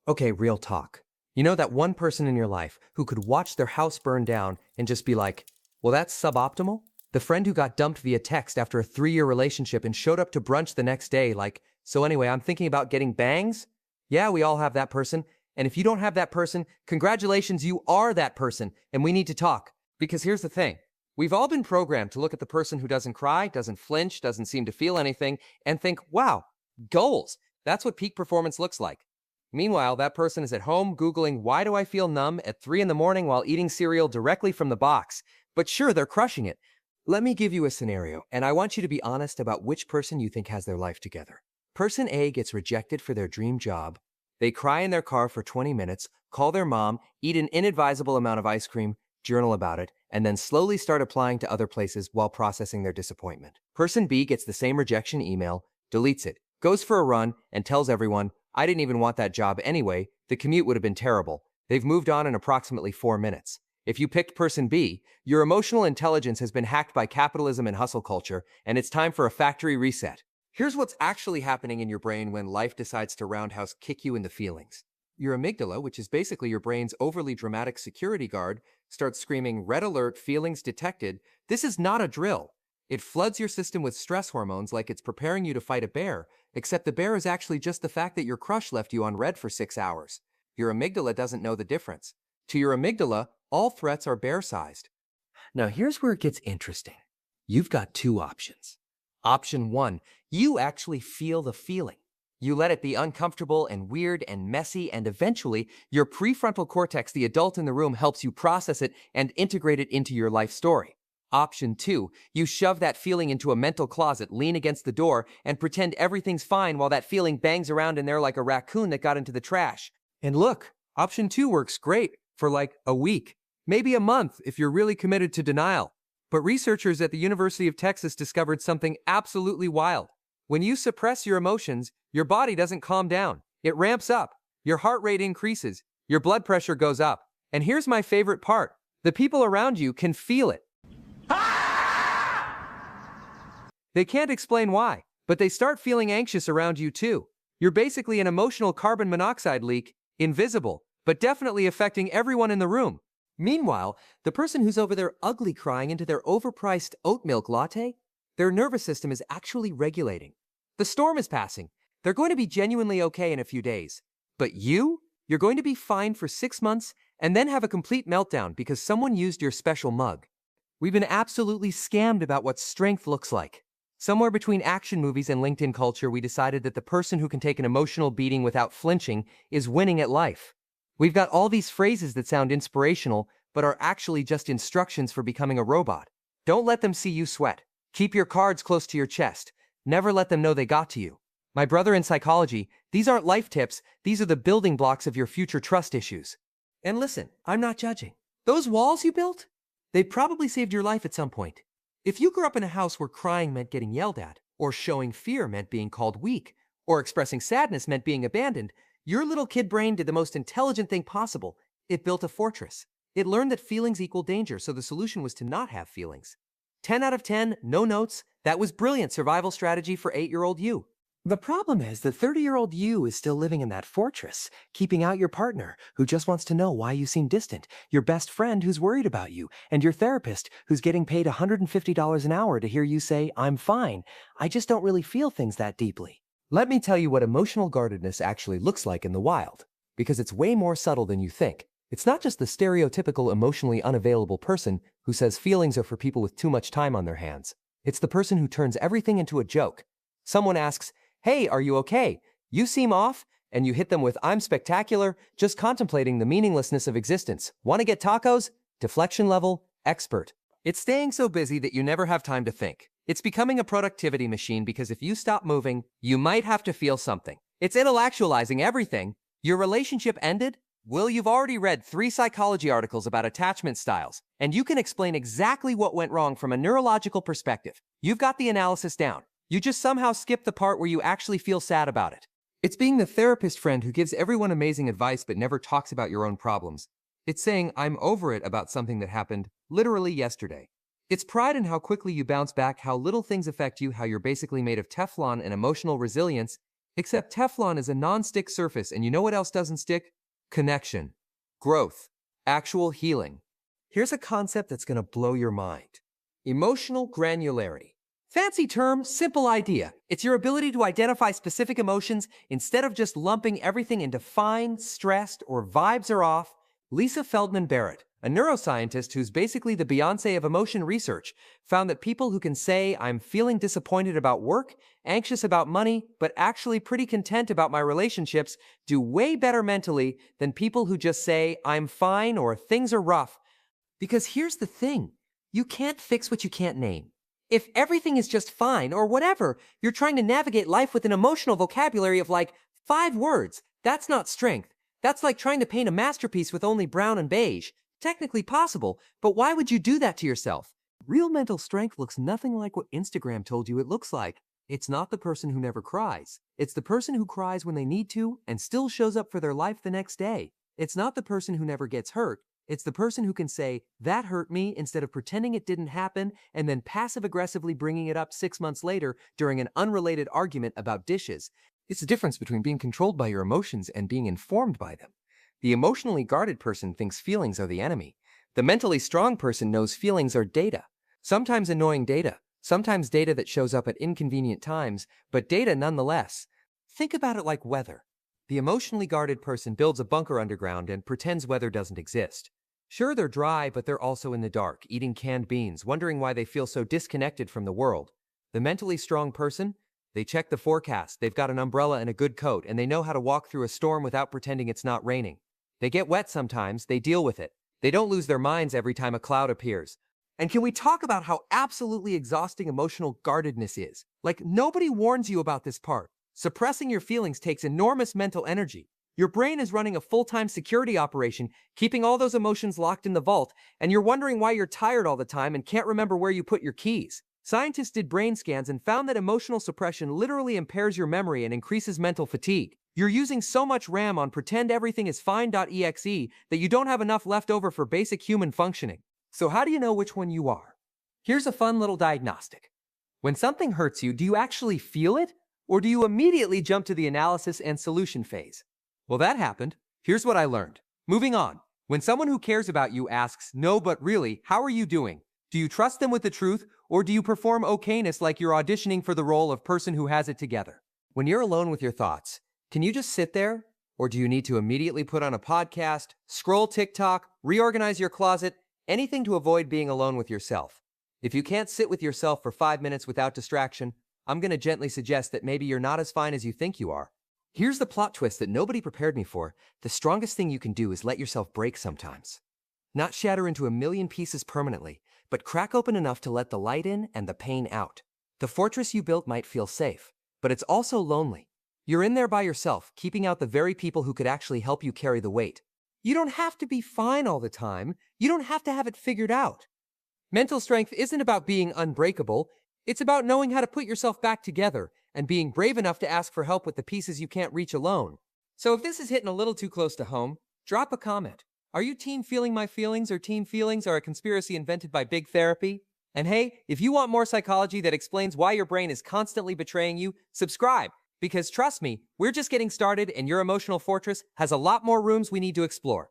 Okay, real talk. You know that one person in your life who could watch their house burn down and just be like, well, that's suboptimal? The friend who got dumped via text after a 3-year relationship and showed up to brunch the next day like, so anyway, I'm thinking about getting bangs? Yeah, we all have that person. And if you don't have that person, congratulations, you are that person, and we need to talk. Because here's the thing. We've all been programmed to look at the person who doesn't cry, doesn't flinch, doesn't seem to feel anything, and think, wow, goals. That's what peak performance looks like. Meanwhile, that person is at home Googling, why do I feel numb at 3 in the morning while eating cereal directly from the box? But sure, they're crushing it. Let me give you a scenario, and I want you to be honest about which person you think has their life together. Person A gets rejected for their dream job. They cry in their car for 20 minutes, call their mom, eat an inadvisable amount of ice cream, journal about it, and then slowly start applying to other places while processing their disappointment. Person B gets the same rejection email, deletes it, goes for a run, and tells everyone, I didn't even want that job anyway, the commute would have been terrible. They've moved on in approximately 4 minutes. If you picked person B, your emotional intelligence has been hacked by capitalism and hustle culture, and it's time for a factory reset. Here's what's actually happening in your brain when life decides to roundhouse kick you in the feelings. Your amygdala, which is basically your brain's overly dramatic security guard, starts screaming, red alert, feelings detected. This is not a drill. It floods your system with stress hormones like it's preparing you to fight a bear, except the bear is actually just the fact that your crush left you on red for 6 hours. Your amygdala doesn't know the difference. To your amygdala, all threats are bear-sized. Now here's where it gets interesting. You've got two options. Option 1, you actually feel the feeling. You let it be uncomfortable and weird and messy, and eventually, your prefrontal cortex, the adult in the room, helps you process it and integrate it into your life story. Option 2, you shove that feeling into a mental closet, lean against the door, and pretend everything's fine while that feeling bangs around in there like a raccoon that got into the trash. And look, option 2 works great for like a week, maybe a month if you're really committed to denial. But researchers at the University of Texas discovered something absolutely wild. When you suppress your emotions, your body doesn't calm down. It ramps up. Your heart rate increases. Your blood pressure goes up. And here's my favorite part. The people around you can feel it. They can't explain why, but they start feeling anxious around you too. You're basically an emotional carbon monoxide leak, invisible, but definitely affecting everyone in the room. Meanwhile, the person who's over there ugly crying into their overpriced oat milk latte, their nervous system is actually regulating. The storm is passing. They're going to be genuinely okay in a few days. But you're going to be fine for 6 months and then have a complete meltdown because someone used your special mug. We've been absolutely scammed about what strength looks like. Somewhere between action movies and LinkedIn culture, we decided that the person who can take an emotional beating without flinching is winning at life. We've got all these phrases that sound inspirational, but are actually just instructions for becoming a robot. Don't let them see you sweat. Keep your cards close to your chest. Never let them know they got to you. My brother in psychology, these aren't life tips, these are the building blocks of your future trust issues. And listen, I'm not judging. Those walls you built? They probably saved your life at some point. If you grew up in a house where crying meant getting yelled at, or showing fear meant being called weak, or expressing sadness meant being abandoned, your little kid brain did the most intelligent thing possible. It built a fortress. It learned that feelings equal danger, so the solution was to not have feelings. 10 out of 10, no notes. That was brilliant survival strategy for 8-year-old you. The problem is the 30-year-old you is still living in that fortress, keeping out your partner who just wants to know why you seem distant, your best friend who's worried about you, and your therapist who's getting paid $150 an hour to hear you say, I'm fine, I just don't really feel things that deeply. Let me tell you what emotional guardedness actually looks like in the wild, because it's way more subtle than you think. It's not just the stereotypical emotionally unavailable person who says feelings are for people with too much time on their hands. It's the person who turns everything into a joke. Someone asks, hey, are you okay? You seem off, and you hit them with, I'm spectacular, just contemplating the meaninglessness of existence. Want to get tacos? Deflection level, expert. It's staying so busy that you never have time to think. It's becoming a productivity machine because if you stop moving, you might have to feel something. It's intellectualizing everything. Your relationship ended? Well, you've already read 3 psychology articles about attachment styles, and you can explain exactly what went wrong from a neurological perspective. You've got the analysis down. You just somehow skip the part where you actually feel sad about it. It's being the therapist friend who gives everyone amazing advice but never talks about your own problems. It's saying, I'm over it about something that happened literally yesterday. It's pride in how quickly you bounce back, how little things affect you, how you're basically made of Teflon and emotional resilience. Except Teflon is a non-stick surface, and you know what else doesn't stick? Connection, growth, actual healing. Here's a concept that's gonna blow your mind. Emotional granularity. Fancy term, simple idea. It's your ability to identify specific emotions instead of just lumping everything into fine, stressed, or vibes are off. Lisa Feldman Barrett, a neuroscientist who's basically the Beyoncé of emotion research, found that people who can say, I'm feeling disappointed about work, anxious about money, but actually pretty content about my relationships, do way better mentally than people who just say, I'm fine or things are rough. Because here's the thing, you can't fix what you can't name. If everything is just fine or whatever, you're trying to navigate life with an emotional vocabulary of like 5 words. That's not strength. That's like trying to paint a masterpiece with only brown and beige. Technically possible, but why would you do that to yourself? Real mental strength looks nothing like what Instagram told you it looks like. It's not the person who never cries. It's the person who cries when they need to and still shows up for their life the next day. It's not the person who never gets hurt. It's the person who can say, that hurt me, instead of pretending it didn't happen and then passive-aggressively bringing it up 6 months later during an unrelated argument about dishes. It's the difference between being controlled by your emotions and being informed by them. The emotionally guarded person thinks feelings are the enemy. The mentally strong person knows feelings are data. Sometimes annoying data, sometimes data that shows up at inconvenient times, but data nonetheless. Think about it like weather. The emotionally guarded person builds a bunker underground and pretends weather doesn't exist. Sure, they're dry, but they're also in the dark, eating canned beans, wondering why they feel so disconnected from the world. The mentally strong person? They check the forecast, they've got an umbrella and a good coat, and they know how to walk through a storm without pretending it's not raining. They get wet sometimes, they deal with it. They don't lose their minds every time a cloud appears. And can we talk about how absolutely exhausting emotional guardedness is? Like, nobody warns you about this part. Suppressing your feelings takes enormous mental energy. Your brain is running a full-time security operation, keeping all those emotions locked in the vault, and you're wondering why you're tired all the time and can't remember where you put your keys. Scientists did brain scans and found that emotional suppression literally impairs your memory and increases mental fatigue. You're using so much RAM on pretend everything is fine.exe that you don't have enough left over for basic human functioning. So how do you know which one you are? Here's a fun little diagnostic. When something hurts you, do you actually feel it? Or do you immediately jump to the analysis and solution phase? Well, that happened. Here's what I learned. Moving on. When someone who cares about you asks, no, but really, how are you doing? Do you trust them with the truth, or do you perform okayness like you're auditioning for the role of person who has it together? When you're alone with your thoughts, can you just sit there? Or do you need to immediately put on a podcast, scroll TikTok, reorganize your closet, anything to avoid being alone with yourself? If you can't sit with yourself for 5 minutes without distraction, I'm going to gently suggest that maybe you're not as fine as you think you are. Here's the plot twist that nobody prepared me for. The strongest thing you can do is let yourself break sometimes. Not shatter into a million pieces permanently, but crack open enough to let the light in and the pain out. The fortress you built might feel safe, but it's also lonely. You're in there by yourself, keeping out the very people who could actually help you carry the weight. You don't have to be fine all the time. You don't have to have it figured out. Mental strength isn't about being unbreakable. It's about knowing how to put yourself back together and being brave enough to ask for help with the pieces you can't reach alone. So if this is hitting a little too close to home, drop a comment. Are you team feeling my feelings, or team feelings are a conspiracy invented by big therapy? And hey, if you want more psychology that explains why your brain is constantly betraying you, subscribe. Because trust me, we're just getting started and your emotional fortress has a lot more rooms we need to explore.